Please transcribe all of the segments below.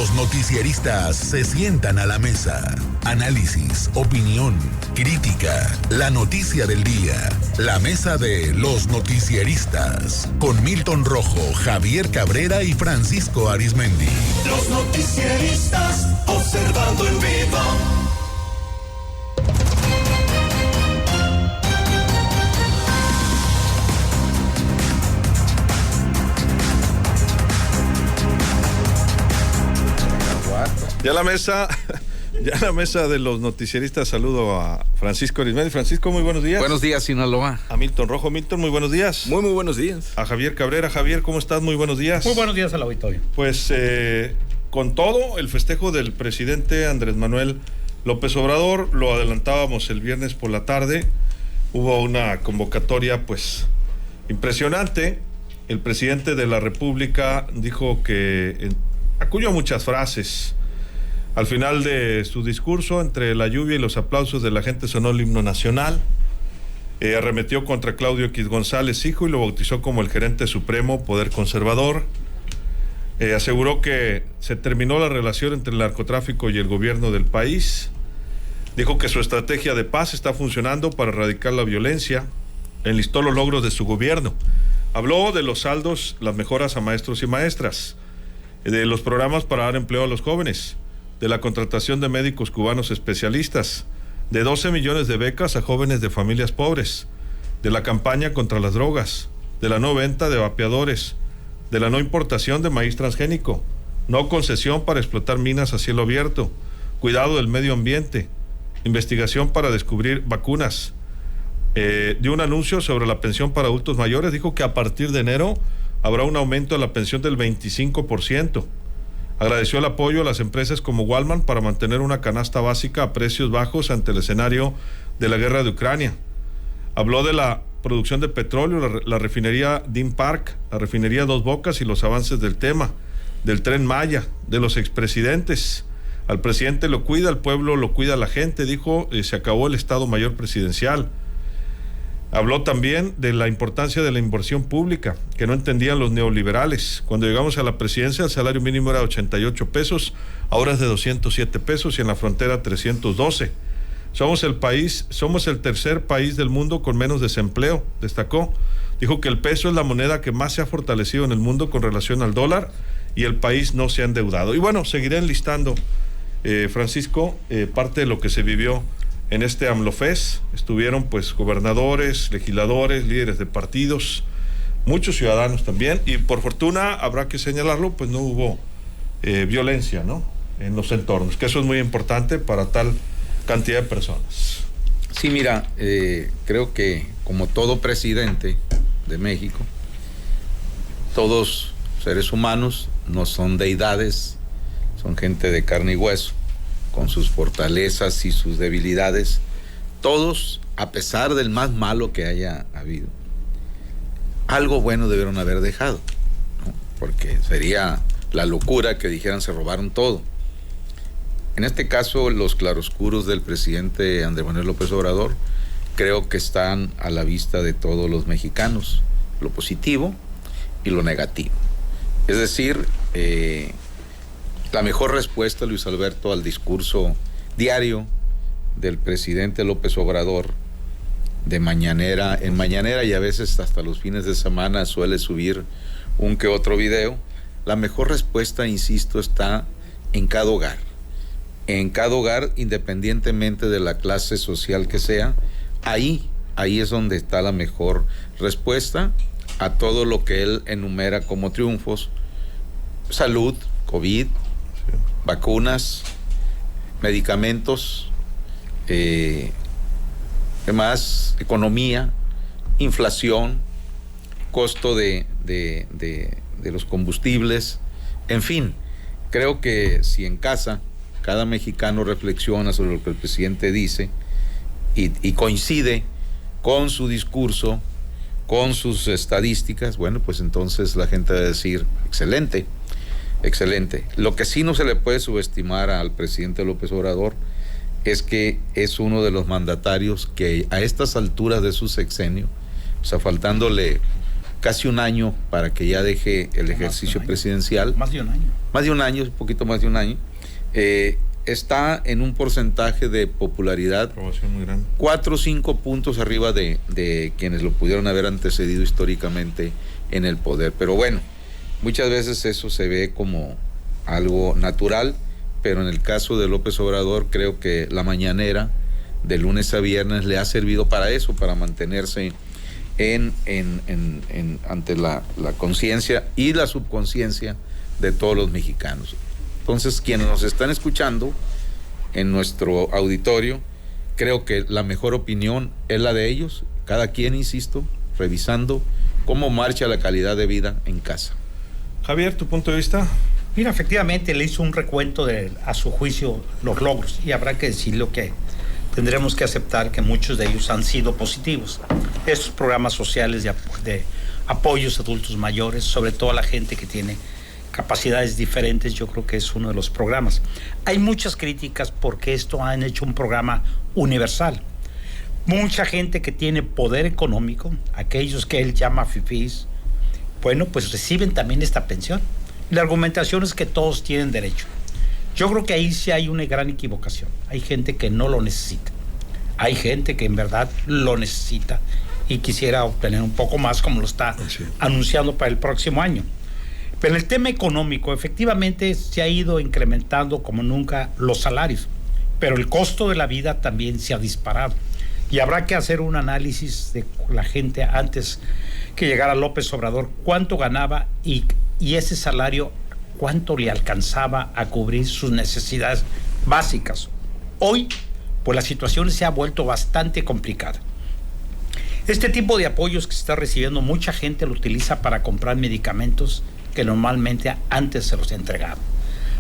Los noticieristas se sientan a la mesa. Análisis, opinión, crítica, la noticia del día. La mesa de los noticieristas. Con Milton Rojo, Javier Cabrera y Francisco Arizmendi. Los noticieristas observando en vivo. Ya la mesa de los noticieristas, saludo a Francisco Arizmendi. Francisco, muy buenos días. Buenos días, Sinaloa. A Milton Rojo. Milton, muy buenos días. Muy buenos días. A Javier Cabrera. Javier, ¿cómo estás? Muy buenos días. Muy buenos días al auditorio. Pues con todo, el festejo del presidente Andrés Manuel López Obrador, lo adelantábamos el viernes por la tarde, hubo una convocatoria pues impresionante. El presidente de la República dijo que acuñó a muchas frases. Al final de su discurso, entre la lluvia y los aplausos de la gente, sonó el himno nacional. Arremetió contra Claudio X González, hijo, y lo bautizó como el gerente supremo, poder conservador. Aseguró que se terminó la relación entre el narcotráfico y el gobierno del país. Dijo que su estrategia de paz está funcionando para erradicar la violencia. Enlistó los logros de su gobierno. Habló de los saldos, las mejoras a maestros y maestras, de los programas para dar empleo a los jóvenes, de la contratación de médicos cubanos especialistas, de 12 millones de becas a jóvenes de familias pobres, de la campaña contra las drogas, de la no venta de vapeadores, de la no importación de maíz transgénico, no concesión para explotar minas a cielo abierto, cuidado del medio ambiente, investigación para descubrir vacunas. Dio un anuncio sobre la pensión para adultos mayores. Dijo que a partir de enero habrá un aumento de la pensión del 25%. Agradeció el apoyo a las empresas como Walmart para mantener una canasta básica a precios bajos ante el escenario de la guerra de Ucrania. Habló de la producción de petróleo, la refinería Deer Park, la refinería Dos Bocas y los avances del tema, del Tren Maya, de los expresidentes. Al presidente lo cuida, al pueblo lo cuida la gente, dijo, se acabó el Estado Mayor Presidencial. Habló también de la importancia de la inversión pública, que no entendían los neoliberales. Cuando llegamos a la presidencia, el salario mínimo era de 88 pesos, ahora es de 207 pesos y en la frontera 312. Somos el tercer país del mundo con menos desempleo, destacó. Dijo que el peso es la moneda que más se ha fortalecido en el mundo con relación al dólar y el país no se ha endeudado. Y bueno, seguiré enlistando, Francisco, parte de lo que se vivió en este AMLOFest. Estuvieron pues gobernadores, legisladores, líderes de partidos, muchos ciudadanos también, y por fortuna, habrá que señalarlo, pues no hubo violencia, ¿no?, en los entornos, que eso es muy importante para tal cantidad de personas. Sí, mira, creo que como todo presidente de México, todos seres humanos, no son deidades, son gente de carne y hueso, con sus fortalezas y sus debilidades, todos, a pesar del más malo que haya habido, algo bueno debieron haber dejado, ¿no? Porque sería la locura que dijeran se robaron todo. En este caso, los claroscuros del presidente Andrés Manuel López Obrador creo que están a la vista de todos los mexicanos, lo positivo y lo negativo. Es decir, la mejor respuesta, Luis Alberto, al discurso diario del presidente López Obrador en mañanera y a veces hasta los fines de semana suele subir un que otro video. La mejor respuesta, insisto, está en cada hogar. En cada hogar, independientemente de la clase social que sea, ahí es donde está la mejor respuesta a todo lo que él enumera como triunfos: salud, COVID, vacunas, medicamentos, demás, economía, inflación, costo de los combustibles, en fin. Creo que si en casa cada mexicano reflexiona sobre lo que el presidente dice y coincide con su discurso, con sus estadísticas, bueno, pues entonces la gente va a decir, excelente. Lo que sí no se le puede subestimar al presidente López Obrador es que es uno de los mandatarios que a estas alturas de su sexenio, o sea, faltándole casi un año para que ya deje el ejercicio presidencial. Más de un año. Más de un año, un poquito más de un año. Está en un porcentaje de popularidad muy grande. 4 o 5 puntos arriba de quienes lo pudieron haber antecedido históricamente en el poder. Pero bueno, muchas veces eso se ve como algo natural, pero en el caso de López Obrador creo que la mañanera de lunes a viernes le ha servido para eso, para mantenerse ante la conciencia y la subconsciencia de todos los mexicanos. Entonces, quienes nos están escuchando en nuestro auditorio, creo que la mejor opinión es la de ellos, cada quien, insisto, revisando cómo marcha la calidad de vida en casa. Javier, ¿tu punto de vista? Mira, efectivamente le hizo un recuento a su juicio, los logros, y habrá que decirlo que tendremos que aceptar que muchos de ellos han sido positivos. Estos programas sociales de apoyos a adultos mayores, sobre todo a la gente que tiene capacidades diferentes, yo creo que es uno de los programas. Hay muchas críticas porque esto han hecho un programa universal. Mucha gente que tiene poder económico, aquellos que él llama fifís, bueno, pues reciben también esta pensión. La argumentación es que todos tienen derecho. Yo creo que ahí sí hay una gran equivocación. Hay gente que no lo necesita. Hay gente que en verdad lo necesita y quisiera obtener un poco más, como lo está anunciando para el próximo año. Pero el tema económico, efectivamente, se ha ido incrementando como nunca los salarios, pero el costo de la vida también se ha disparado. Y habrá que hacer un análisis de la gente antes que llegara López Obrador, cuánto ganaba y ese salario, cuánto le alcanzaba a cubrir sus necesidades básicas. Hoy, pues la situación se ha vuelto bastante complicada. Este tipo de apoyos que se está recibiendo, mucha gente lo utiliza para comprar medicamentos que normalmente antes se los entregaban.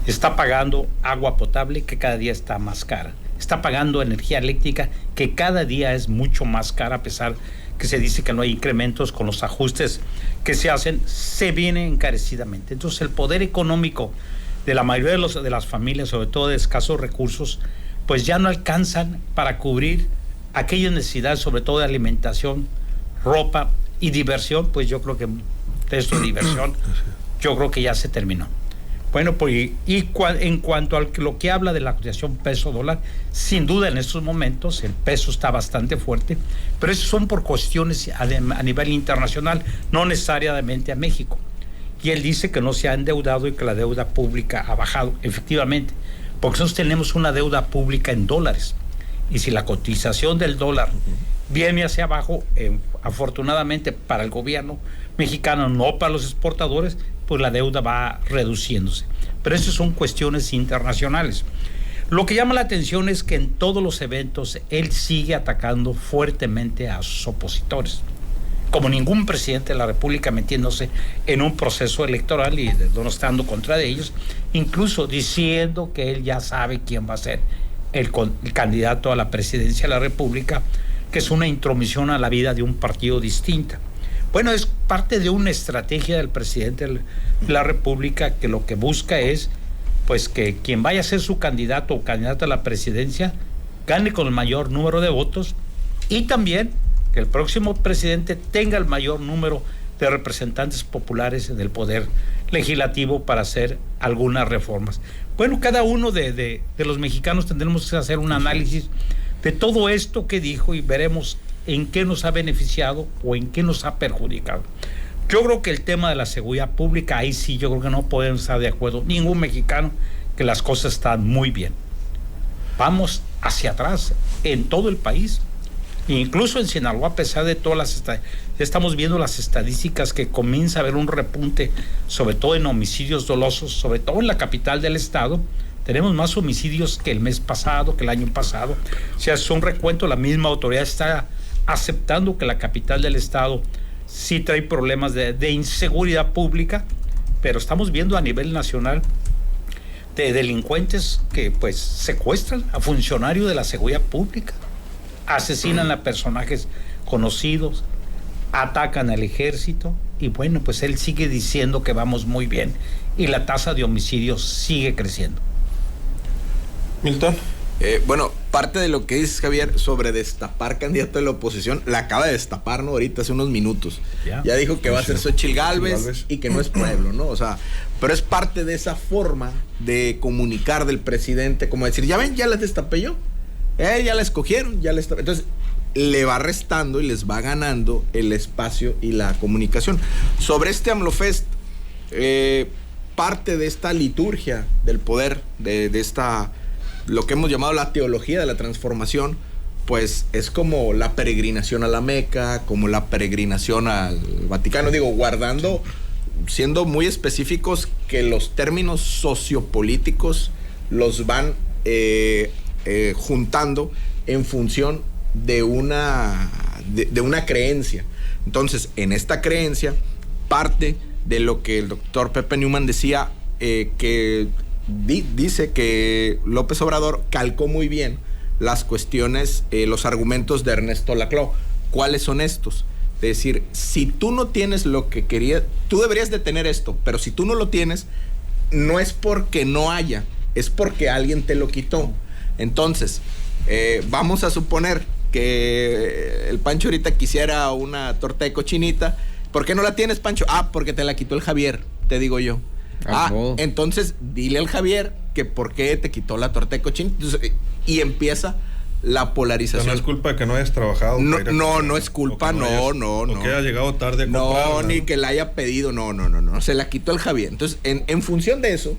Está pagando agua potable, que cada día está más cara. Está pagando energía eléctrica, que cada día es mucho más cara, a pesar que se dice que no hay incrementos. Con los ajustes que se hacen, se viene encarecidamente. Entonces, el poder económico de la mayoría de las familias, sobre todo de escasos recursos, pues ya no alcanzan para cubrir aquellas necesidades, sobre todo de alimentación, ropa y diversión. Pues yo creo que esto de diversión, yo creo que ya se terminó. Bueno, pues en cuanto a lo que habla de la cotización peso-dólar, sin duda en estos momentos el peso está bastante fuerte, pero eso son por cuestiones a nivel internacional, no necesariamente a México. Y él dice que no se ha endeudado y que la deuda pública ha bajado, efectivamente, porque nosotros tenemos una deuda pública en dólares. Y si la cotización del dólar viene hacia abajo, afortunadamente para el gobierno mexicano, no para los exportadores, pues la deuda va reduciéndose. Pero esas son cuestiones internacionales. Lo que llama la atención es que en todos los eventos él sigue atacando fuertemente a sus opositores. Como ningún presidente de la República metiéndose en un proceso electoral y denostando contra de ellos, incluso diciendo que él ya sabe quién va a ser el candidato a la presidencia de la República, que es una intromisión a la vida de un partido distinta. Bueno, es parte de una estrategia del presidente de la República, que lo que busca es pues que quien vaya a ser su candidato o candidata a la presidencia gane con el mayor número de votos, y también que el próximo presidente tenga el mayor número de representantes populares en el poder legislativo para hacer algunas reformas. Bueno, cada uno de los mexicanos tendremos que hacer un análisis de todo esto que dijo y veremos en qué nos ha beneficiado o en qué nos ha perjudicado. Yo creo que el tema de la seguridad pública, ahí sí yo creo que no podemos estar de acuerdo ningún mexicano, que las cosas están muy bien. Vamos hacia atrás en todo el país, incluso en Sinaloa, a pesar de todas estamos viendo las estadísticas que comienza a haber un repunte, sobre todo en homicidios dolosos, sobre todo en la capital del estado. Tenemos más homicidios que el mes pasado, que el año pasado. Si hace un recuento, la misma autoridad está aceptando que la capital del estado sí trae problemas de inseguridad pública, pero estamos viendo a nivel nacional de delincuentes que pues secuestran a funcionarios de la seguridad pública, asesinan a personajes conocidos, atacan al ejército, y bueno, pues él sigue diciendo que vamos muy bien y la tasa de homicidios sigue creciendo. Milton. Bueno, parte de lo que dices, Javier, sobre destapar candidato de la oposición, la acaba de destapar, ¿no? Ahorita hace unos minutos. Ya dijo que va a ser Xóchitl Gálvez y que no es pueblo, ¿no? O sea, pero es parte de esa forma de comunicar del presidente, como decir, ya ven, ya las destapé yo. Ya la escogieron, ya la destapé. Entonces, le va restando y les va ganando el espacio y la comunicación. Sobre este AMLOFest, parte de esta liturgia del poder, de esta, lo que hemos llamado la teología de la transformación, pues es como la peregrinación a la Meca, como la peregrinación al Vaticano, digo, guardando, siendo muy específicos que los términos sociopolíticos los van juntando en función de una creencia. Entonces, en esta creencia, parte de lo que el doctor Pepe Newman decía, que dice que López Obrador calcó muy bien las cuestiones, los argumentos de Ernesto Laclau. ¿Cuáles son estos? Es decir, si tú no tienes lo que querías, tú deberías de tener esto, pero si tú no lo tienes, no es porque no haya, es porque alguien te lo quitó. Entonces, vamos a suponer que el Pancho ahorita quisiera una torta de cochinita. ¿Por qué no la tienes, Pancho? Porque te la quitó el Javier, te digo yo. No. Entonces dile al Javier que por qué te quitó la torta de cochinita. Entonces, y empieza la polarización. No es culpa de que no hayas trabajado. No es culpa, no. O que haya llegado tarde a comprar. No, ni que la haya pedido, no. Se la quitó el Javier. Entonces, en función de eso,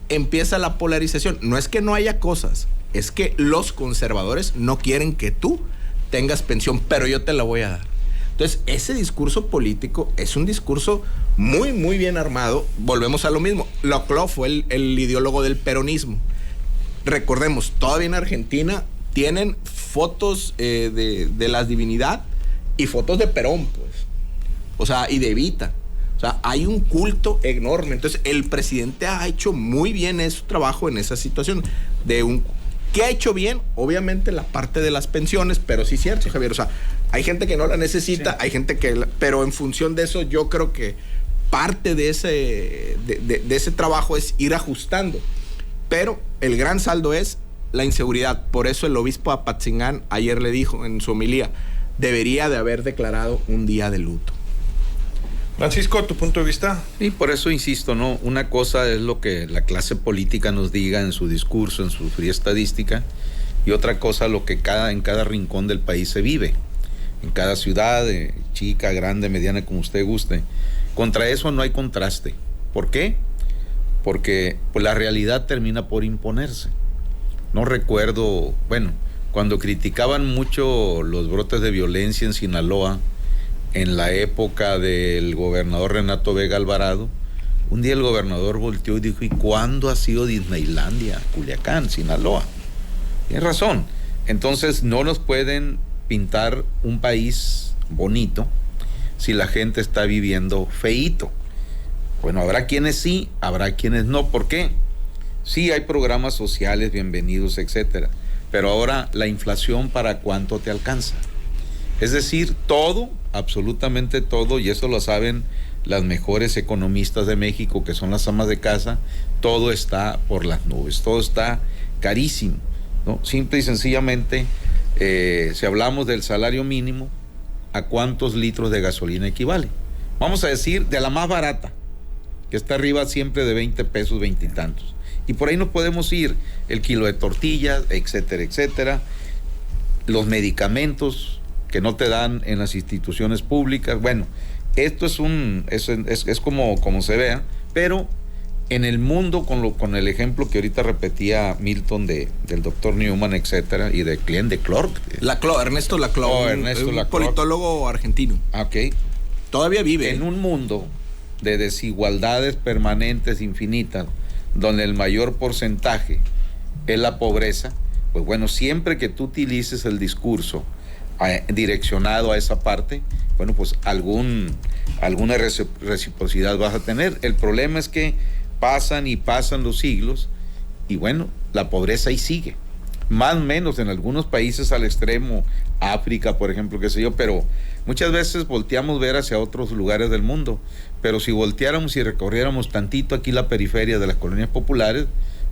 empieza la polarización. No es que no haya cosas, es que los conservadores no quieren que tú tengas pensión, pero yo te la voy a dar. Entonces, ese discurso político es un discurso muy, muy bien armado. Volvemos a lo mismo. Laclau fue el ideólogo del peronismo. Recordemos, todavía en Argentina tienen fotos de la divinidad y fotos de Perón, pues. O sea, y de Evita. O sea, hay un culto enorme. Entonces, el presidente ha hecho muy bien su trabajo en esa situación. ¿Qué ha hecho bien? Obviamente la parte de las pensiones, pero sí es cierto, Javier. O sea, hay gente que no la necesita, sí. Hay gente que... Pero en función de eso, yo creo que parte de ese trabajo es ir ajustando. Pero el gran saldo es la inseguridad. Por eso el obispo Apatzingán ayer le dijo en su homilía, debería de haber declarado un día de luto. Francisco, ¿tu punto de vista? Y por eso insisto, ¿no? Una cosa es lo que la clase política nos diga en su discurso, en su fría estadística, y otra cosa lo que en cada rincón del país se vive, en cada ciudad, chica, grande, mediana, como usted guste. Contra eso no hay contraste. ¿Por qué? Porque pues, la realidad termina por imponerse. No recuerdo, cuando criticaban mucho los brotes de violencia en Sinaloa, en la época del gobernador Renato Vega Alvarado, un día el gobernador volteó y dijo, ¿y cuándo ha sido Disneylandia? Culiacán, Sinaloa. Tiene razón. Entonces no nos pueden pintar un país bonito si la gente está viviendo feíto. Bueno, habrá quienes sí, habrá quienes no. ¿Por qué? Sí, hay programas sociales, bienvenidos, etcétera. Pero ahora la inflación, ¿para cuánto te alcanza? Es decir, todo, absolutamente todo, y eso lo saben las mejores economistas de México, que son las amas de casa, todo está por las nubes, todo está carísimo, ¿no? Simple y sencillamente, si hablamos del salario mínimo, ¿a cuántos litros de gasolina equivale? Vamos a decir, de la más barata, que está arriba siempre de 20 pesos, 20 y tantos. Y por ahí nos podemos ir, el kilo de tortillas, etcétera, etcétera, los medicamentos que no te dan en las instituciones públicas. Bueno, esto es como se vea, pero en el mundo, con el ejemplo que ahorita repetía Milton del doctor Newman, etcétera, y de Client de Clark. Ernesto Laclau, un politólogo argentino. Ok. Todavía vive. En un mundo de desigualdades permanentes, infinitas, donde el mayor porcentaje es la pobreza, pues bueno, siempre que tú utilices el discurso direccionado a esa parte, bueno, pues alguna reciprocidad vas a tener. El problema es que pasan y pasan los siglos y bueno, la pobreza ahí sigue, más o menos en algunos países al extremo, África, por ejemplo, qué sé yo, pero muchas veces volteamos ver hacia otros lugares del mundo, pero si volteáramos y recorriéramos tantito aquí la periferia de las colonias populares,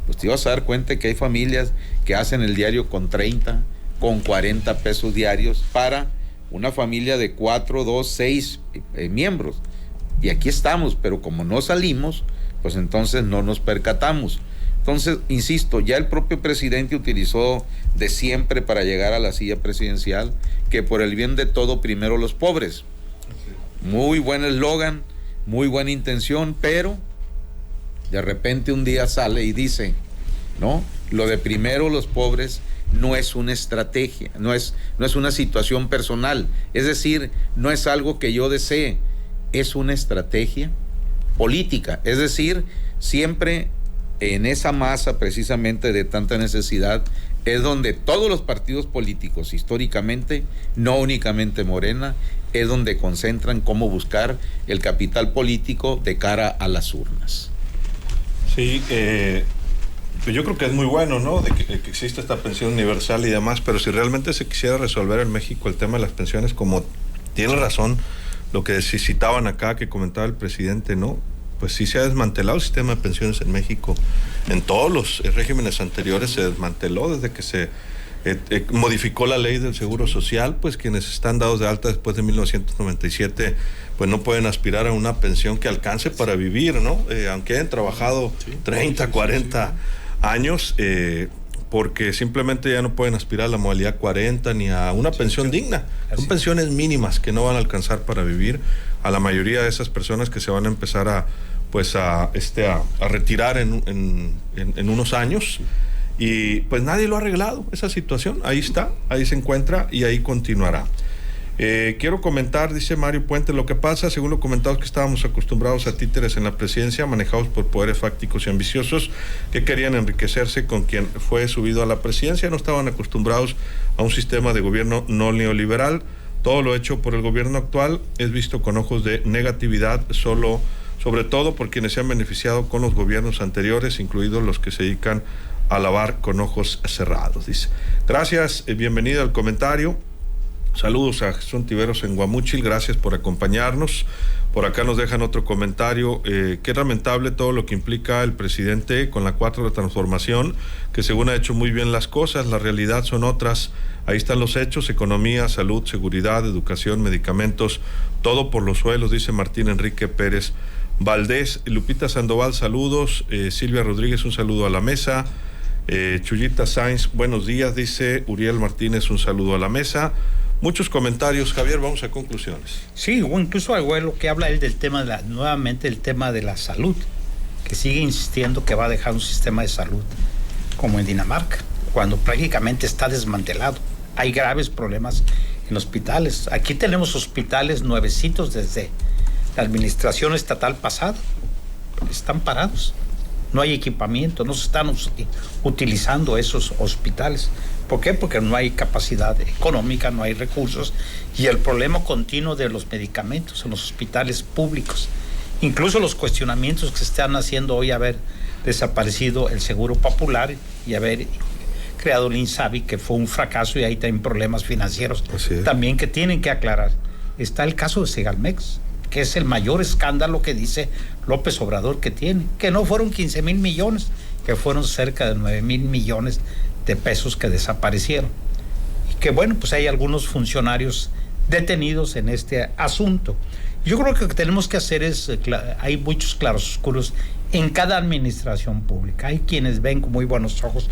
pues te ibas a dar cuenta que hay familias que hacen el diario con 30, con 40 pesos diarios para una familia de 4, 2, 6 miembros. Y aquí estamos, pero como no salimos, pues entonces no nos percatamos. Entonces, insisto, ya el propio presidente utilizó de siempre para llegar a la silla presidencial que por el bien de todo, primero los pobres. Muy buen eslogan, muy buena intención, pero de repente un día sale y dice, ¿no? Lo de primero los pobres no es una estrategia, no es una situación personal, es decir, no es algo que yo desee, es una estrategia política, es decir, siempre en esa masa precisamente de tanta necesidad es donde todos los partidos políticos históricamente, no únicamente Morena, es donde concentran cómo buscar el capital político de cara a las urnas. Sí, pues yo creo que es muy bueno, ¿no? De que existe esta pensión universal y demás, pero si realmente se quisiera resolver en México el tema de las pensiones, como tiene razón lo que citaban acá, que comentaba el presidente, ¿no? Pues sí se ha desmantelado el sistema de pensiones en México. En todos los regímenes anteriores se desmanteló desde que se modificó la ley del Seguro Social, pues quienes están dados de alta después de 1997, pues no pueden aspirar a una pensión que alcance para vivir, ¿no? Aunque hayan trabajado 30, 40 años, porque simplemente ya no pueden aspirar a la modalidad 40 ni a una pensión digna. Son pensiones mínimas que no van a alcanzar para vivir a la mayoría de esas personas que se van a empezar a retirar en unos años. Y pues nadie lo ha arreglado, esa situación. Ahí está, ahí se encuentra y ahí continuará. Quiero comentar, dice Mario Puente, lo que pasa, según lo comentado, es que estábamos acostumbrados a títeres en la presidencia, manejados por poderes fácticos y ambiciosos que querían enriquecerse con quien fue subido a la presidencia. No estaban acostumbrados a un sistema de gobierno no neoliberal. Todo lo hecho por el gobierno actual es visto con ojos de negatividad, sobre todo por quienes se han beneficiado con los gobiernos anteriores, incluidos los que se dedican a lavar con ojos cerrados, dice. Gracias, bienvenido al comentario. Saludos a Jesús Tiveros en Guamúchil, gracias por acompañarnos. Por acá nos dejan otro comentario. Qué lamentable todo lo que implica el presidente con la 4 transformación, que según ha hecho muy bien las cosas, la realidad son otras. Ahí están los hechos: economía, salud, seguridad, educación, medicamentos, todo por los suelos, dice Martín Enrique Pérez Valdés. Lupita Sandoval, saludos. Silvia Rodríguez, un saludo a la mesa. Chuyita Sainz, buenos días, dice Uriel Martínez, un saludo a la mesa. Muchos comentarios, Javier, vamos a conclusiones. Sí, o incluso algo de lo que habla él del tema nuevamente el tema de la salud, que sigue insistiendo que va a dejar un sistema de salud como en Dinamarca, cuando prácticamente está desmantelado. Hay graves problemas en hospitales. Aquí tenemos hospitales nuevecitos desde la administración estatal pasada. Están parados. No hay equipamiento, no se están utilizando esos hospitales. ¿Por qué? Porque no hay capacidad económica, no hay recursos, y el problema continuo de los medicamentos en los hospitales públicos. Incluso los cuestionamientos que se están haciendo hoy, haber desaparecido el Seguro Popular y haber creado el INSABI, que fue un fracaso, y ahí también problemas financieros también que tienen que aclarar. Está el caso de Segalmex, que es el mayor escándalo que dice López Obrador que tiene, que no fueron 15,000 millones, que fueron cerca de 9,000 millones de pesos que desaparecieron. Y que bueno, pues hay algunos funcionarios detenidos en este asunto. Yo creo que lo que tenemos que hacer es, hay muchos claroscuros en cada administración pública. Hay quienes ven con muy buenos ojos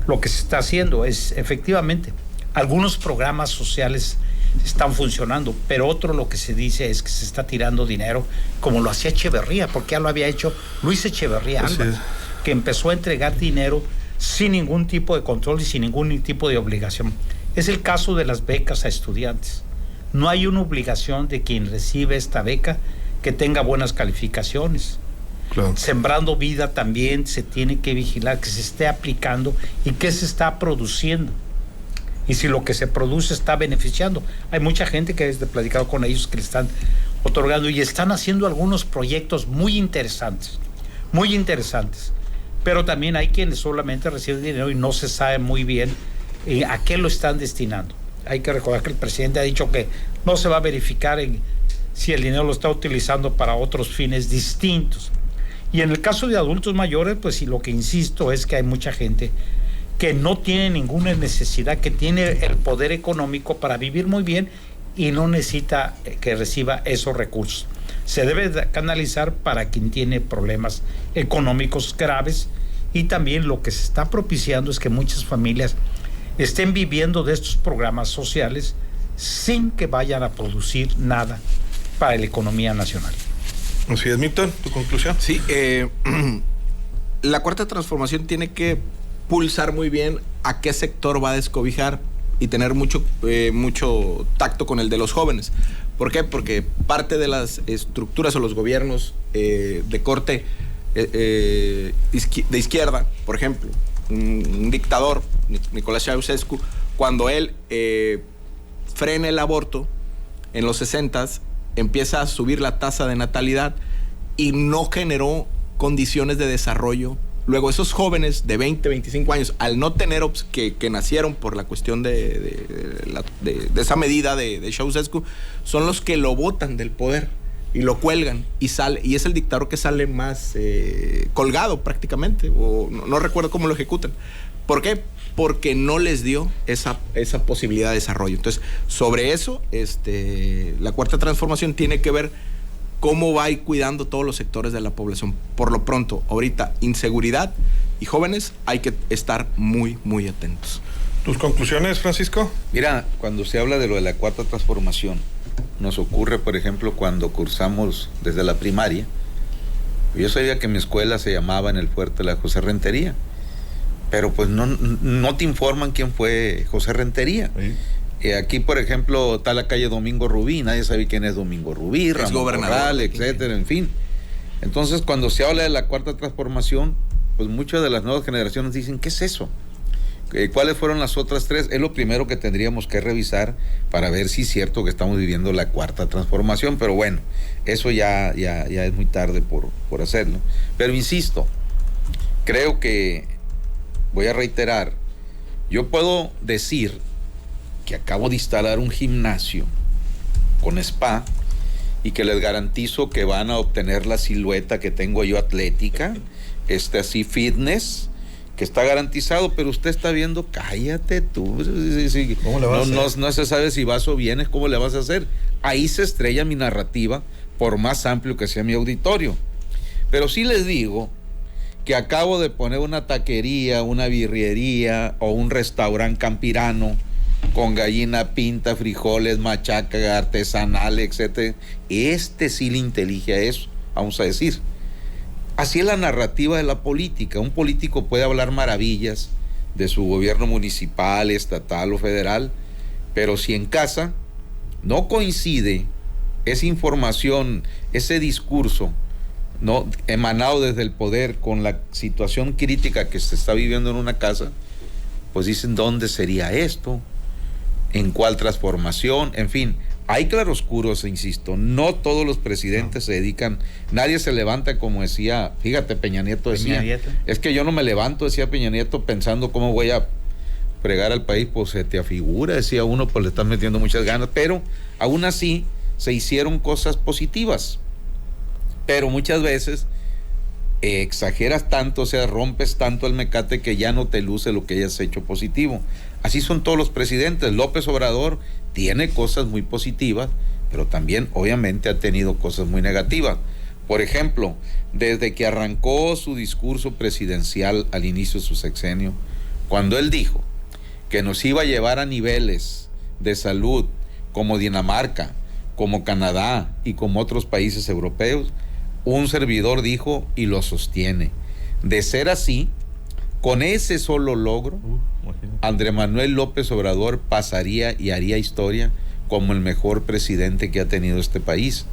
lo que se está haciendo. Es efectivamente, algunos programas sociales están funcionando, pero otro lo que se dice es que se está tirando dinero, como lo hacía Echeverría, porque ya lo había hecho Luis Echeverría Álvarez, que empezó a entregar dinero sin ningún tipo de control y sin ningún tipo de obligación. Es el caso de las becas a estudiantes. No hay una obligación de quien recibe esta beca que tenga buenas calificaciones. Claro. Sembrando Vida también se tiene que vigilar que se esté aplicando y que se está produciendo. Y si lo que se produce está beneficiando. Hay mucha gente que he platicado con ellos que le están otorgando y están haciendo algunos proyectos muy interesantes. Pero también hay quienes solamente reciben dinero y no se sabe muy bien a qué lo están destinando. Hay que recordar que el presidente ha dicho que no se va a verificar si el dinero lo está utilizando para otros fines distintos. Y en el caso de adultos mayores, pues sí, lo que insisto es que hay mucha gente que no tiene ninguna necesidad, que tiene el poder económico para vivir muy bien y no necesita que reciba esos recursos. Se debe canalizar para quien tiene problemas económicos graves, y también lo que se está propiciando es que muchas familias estén viviendo de estos programas sociales sin que vayan a producir nada para la economía nacional. Así es, Milton, ¿tu conclusión? Sí, la cuarta transformación tiene que pulsar muy bien a qué sector va a descobijar y tener mucho tacto con el de los jóvenes. ¿Por qué? Porque parte de las estructuras o los gobiernos de corte de izquierda, por ejemplo, un dictador, Nicolás Ceausescu, cuando él frena el aborto en los 60s, empieza a subir la tasa de natalidad y no generó condiciones de desarrollo. Luego esos jóvenes de 20, 25 años, al no tener que nacieron por la cuestión de esa medida de Ceausescu, son los que lo botan del poder y lo cuelgan y sale, y es el dictador que sale más colgado prácticamente, o no recuerdo cómo lo ejecutan. ¿Por qué? Porque no les dio esa posibilidad de desarrollo. Entonces, sobre eso, la cuarta transformación tiene que ver cómo va a ir cuidando todos los sectores de la población. Por lo pronto, ahorita, inseguridad y jóvenes, hay que estar muy, muy atentos. ¿Tus conclusiones, Francisco? Mira, cuando se habla de lo de la cuarta transformación, nos ocurre, por ejemplo, cuando cursamos desde la primaria. Yo sabía que mi escuela se llamaba en el Fuerte la José Rentería, pero pues no te informan quién fue José Rentería. Sí. Aquí, por ejemplo, está la calle Domingo Rubí, nadie sabe quién es Domingo Rubí, Ramón Corral, etcétera, en fin. Entonces, cuando se habla de la cuarta transformación, pues muchas de las nuevas generaciones dicen, ¿qué es eso? ¿Cuáles fueron las otras tres? Es lo primero que tendríamos que revisar para ver si es cierto que estamos viviendo la cuarta transformación, pero bueno, eso ya es muy tarde por hacerlo. Pero insisto, creo que, voy a reiterar, yo puedo decir que acabo de instalar un gimnasio con spa y que les garantizo que van a obtener la silueta que tengo yo atlética, así fitness, que está garantizado, pero usted está viendo, cállate tú, sí. ¿Cómo le vas a hacer? No se sabe si vas o vienes, ¿cómo le vas a hacer? Ahí se estrella mi narrativa, por más amplio que sea mi auditorio. Pero sí les digo que acabo de poner una taquería, una birriería o un restaurante campirano con gallina pinta, frijoles, machaca artesanal, etcétera. Sí le intelige a eso, vamos a decir. Así es la narrativa de la política. Un político puede hablar maravillas de su gobierno municipal, estatal o federal, pero si en casa no coincide esa información, ese discurso, ¿no?, emanado desde el poder con la situación crítica que se está viviendo en una casa, pues dicen, ¿dónde sería esto? ¿En cuál transformación? En fin, hay claroscuros, insisto, no todos los presidentes se dedican, nadie se levanta como decía, fíjate, Peña Nieto decía, es que yo no me levanto, decía Peña Nieto, pensando cómo voy a fregar al país, pues se te afigura, decía uno, pues le están metiendo muchas ganas, pero aún así se hicieron cosas positivas, pero muchas veces exageras tanto, o sea, rompes tanto el mecate que ya no te luce lo que hayas hecho positivo. Así son todos los presidentes. López Obrador tiene cosas muy positivas, pero también obviamente ha tenido cosas muy negativas. Por ejemplo, desde que arrancó su discurso presidencial al inicio de su sexenio, cuando él dijo que nos iba a llevar a niveles de salud como Dinamarca, como Canadá y como otros países europeos, un servidor dijo y lo sostiene. De ser así, con ese solo logro, Andrés Manuel López Obrador pasaría y haría historia como el mejor presidente que ha tenido este país.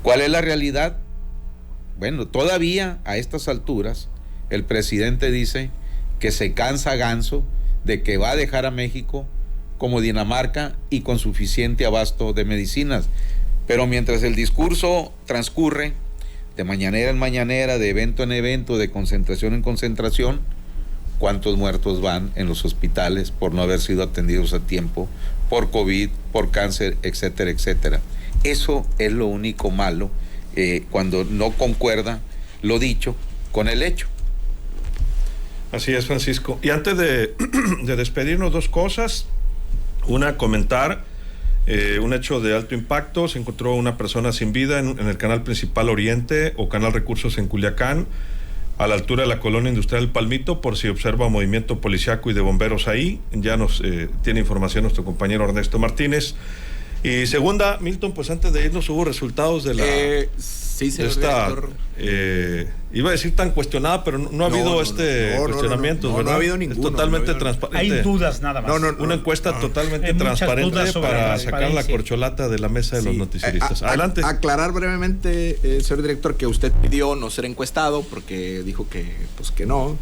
¿Cuál es la realidad? Bueno, todavía a estas alturas, el presidente dice que se cansa ganso de que va a dejar a México como Dinamarca y con suficiente abasto de medicinas. Pero mientras el discurso transcurre, de mañanera en mañanera, de evento en evento, de concentración en concentración, ¿cuántos muertos van en los hospitales por no haber sido atendidos a tiempo, por COVID, por cáncer, etcétera, etcétera? Eso es lo único malo cuando no concuerda lo dicho con el hecho. Así es, Francisco. Y antes de despedirnos, dos cosas. Una, comentar un hecho de alto impacto. Se encontró una persona sin vida en el canal principal Oriente o canal Recursos en Culiacán, a la altura de la colonia industrial Palmito, por si observa movimiento policiaco y de bomberos ahí. Ya nos tiene información nuestro compañero Ernesto Martínez. Y segunda, Milton, pues antes de irnos hubo resultados de la... sí, señor esta, director. Iba a decir tan cuestionada, pero no ha habido cuestionamientos, ¿verdad? No ha habido ninguno. Es totalmente no transparente. Hay dudas nada más. Una encuesta totalmente Hay muchas transparente dudas sobre para la sacar la transparencia. corcholata de la mesa de los noticieristas. Adelante. Aclarar brevemente, señor director, que usted pidió no ser encuestado porque dijo que no.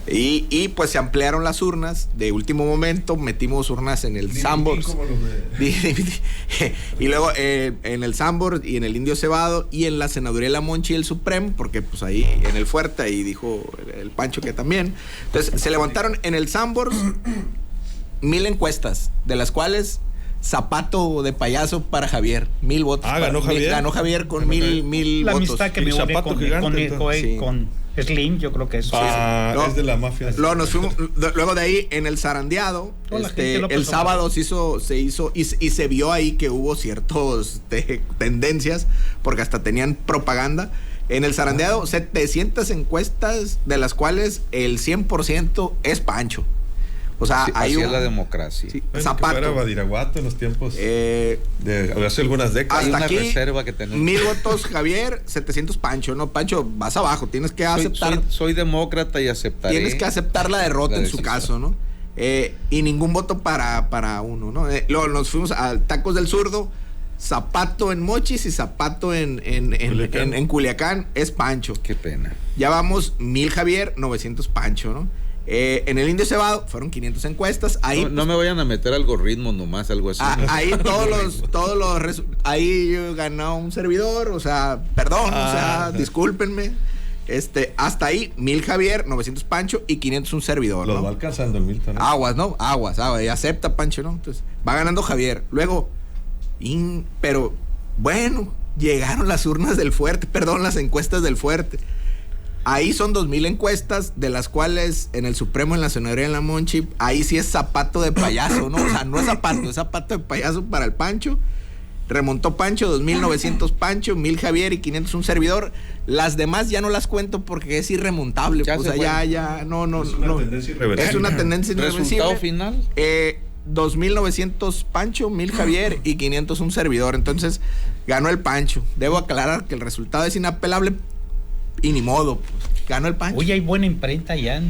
Y pues se ampliaron las urnas de último momento, metimos urnas en el Sanborns y luego en el Sanborns y en el Indio Cebado y en la senaduría de La Monchi y el Supremo, porque pues ahí en el Fuerte, ahí dijo el Pancho que también. Entonces se levantaron en el Sanborns 1,000 encuestas, de las cuales zapato de payaso para Javier, 1,000 votos. Ganó Javier. Ganó Javier con 1,000 La votos. amistad que Y me une zapato con gigante, con Slim, yo creo que eso. No, es de la mafia. Nos fuimos, luego de ahí en el zarandeado, Toda la gente López el sábado se hizo y se vio ahí que hubo ciertos tendencias, porque hasta tenían propaganda. En el zarandeado, 700 encuestas, de las cuales el 100% es Pancho. O sea, así es la democracia. Sí, Bueno, Zapato. que fuera Badiraguato en los tiempos de hace algunas décadas. Hasta una aquí, reserva que tenemos. 1,000 votos Javier, 700 Pancho. No, Pancho, vas abajo, tienes que aceptar. Soy demócrata y aceptaré. Tienes que aceptar la derrota en su decisión. caso, ¿no? Y ningún voto para uno, ¿no? Luego nos fuimos a Tacos del Zurdo, zapato en Mochis y zapato en Culiacán, es Pancho. Qué pena. Ya vamos 1,000 Javier, 900 Pancho, ¿no? En el Indio Cebado fueron 500 encuestas. Ahí No me vayan a meter algoritmos nomás, algo así. ahí ahí ganó un servidor, o sea, perdón, o sea, discúlpenme. Hasta ahí 1,000 Javier, 900 Pancho y 500 un servidor, Los ¿no? va alcanzando el Milton. Aguas, ¿no? Aguas, y acepta Pancho, ¿no? Entonces, va ganando Javier. Luego, pero bueno, llegaron las urnas del Fuerte, las encuestas del Fuerte. Ahí son 2,000 encuestas, de las cuales en el Supremo, en la senaduría de La Monchi, ahí sí es zapato de payaso, ¿no? O sea, no es zapato de payaso para el Pancho. Remontó Pancho, 2,900 Pancho, 1,000 Javier y 500 un servidor. Las demás ya no las cuento porque es irremontable. Ya O sea, no. Es una tendencia irreversible. Es una tendencia irreversible. ¿Resultado final? 2,900 Pancho, 1,000 Javier y 500 un servidor. Entonces, ganó el Pancho. Debo aclarar que el resultado es inapelable y ni modo, pues. Ganó el Pancho. Oye, hay buena imprenta allá.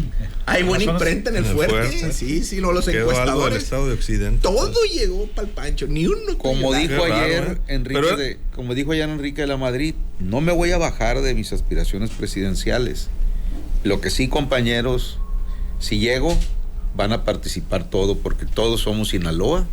Hay buena imprenta en el Fuerte. Fuerte. Sí, no, los Quedó algo del encuestadores. estado de Occidente. Todo llegó para el Pancho, ni uno. Como dijo Qué raro, ayer Enrique de la Madrid, no me voy a bajar de mis aspiraciones presidenciales. Lo que sí, compañeros, si llego, van a participar todo, porque todos somos Sinaloa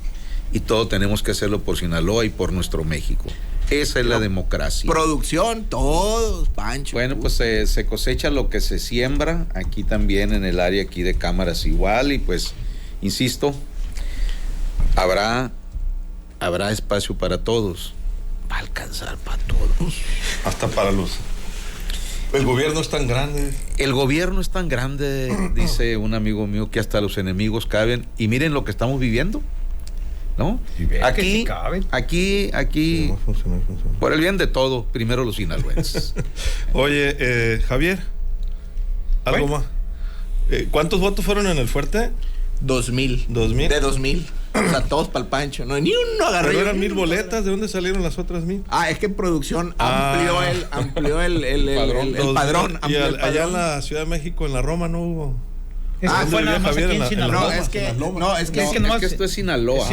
y todos tenemos que hacerlo por Sinaloa y por nuestro México. Esa es la democracia. Producción, todos, Pancho. Bueno, pues se cosecha lo que se siembra, aquí también en el área aquí de cámaras igual, y pues, insisto, habrá espacio para todos. Va a alcanzar para todos. Hasta para los... El gobierno es tan grande. El gobierno es tan grande, dice un amigo mío, que hasta los enemigos caben. Y miren lo que estamos viviendo, ¿no? Aquí, No funciona. por el bien de todo, primero los sinaloenses. Oye, Javier, ¿algo más? ¿Cuántos votos fueron en el Fuerte? 2,000. 2,000. De 2,000. O sea, todos para el Pancho. No, ni uno agarró. Pero eran 1,000 boletas. ¿De dónde salieron las otras 1,000? Es que producción amplió el padrón. Y amplió el allá en padrón. la Ciudad de México, en la Roma, no hubo. Fue nada más Javier aquí en en Sinaloa. No, es que Esto es Sinaloa.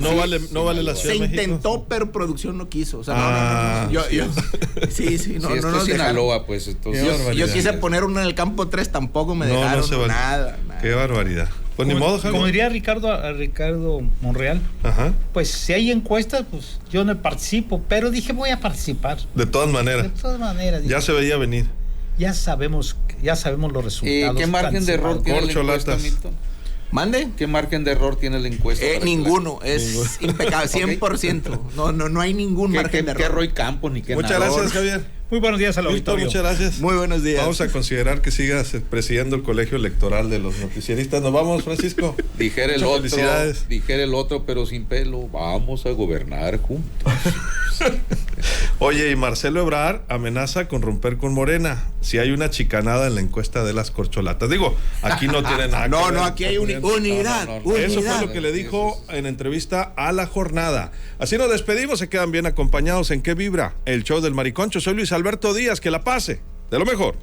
No vale la Ciudad se de México. intentó, pero producción no quiso. O sea, no. Sí, No, esto es Sinaloa, pues. Entonces, Qué barbaridad. Yo quise poner uno en el campo 3, tampoco me dejaron. No se vale. Nada. Qué barbaridad. Pues ni modo, Javier. Como diría Ricardo Monreal, Ajá. pues si hay encuestas, pues yo no participo, pero dije voy a participar. De todas De maneras. todas maneras, Ya se veía venir. ya sabemos los resultados. ¿Qué margen de error tiene la Corcholatas. encuesta, Milton? ¿Mande? ¿Qué margen de error tiene la encuesta? Ninguno, es impecable, 100%. No hay ningún margen de ¿Qué error. Roy Campos ni qué Muchas nada. gracias, Javier. Muy buenos días al Víctor, auditorio. muchas gracias. Muy buenos días. Vamos a considerar que sigas presidiendo el colegio electoral de los noticieristas. Nos vamos, Francisco. Dijera el Muchas otro, felicidades. dijera el otro, pero sin pelo. Vamos a gobernar juntos. Oye, y Marcelo Ebrard amenaza con romper con Morena si hay una chicanada en la encuesta de las corcholatas. Digo, aquí no tiene nada que ver. No, aquí hay unidad. No. Eso fue unidad. lo que le dijo en entrevista a La Jornada. Así nos despedimos, se quedan bien acompañados en ¿Qué Vibra? El show del Mariconcho. Soy Luis Alberto Díaz, que la pase de lo mejor.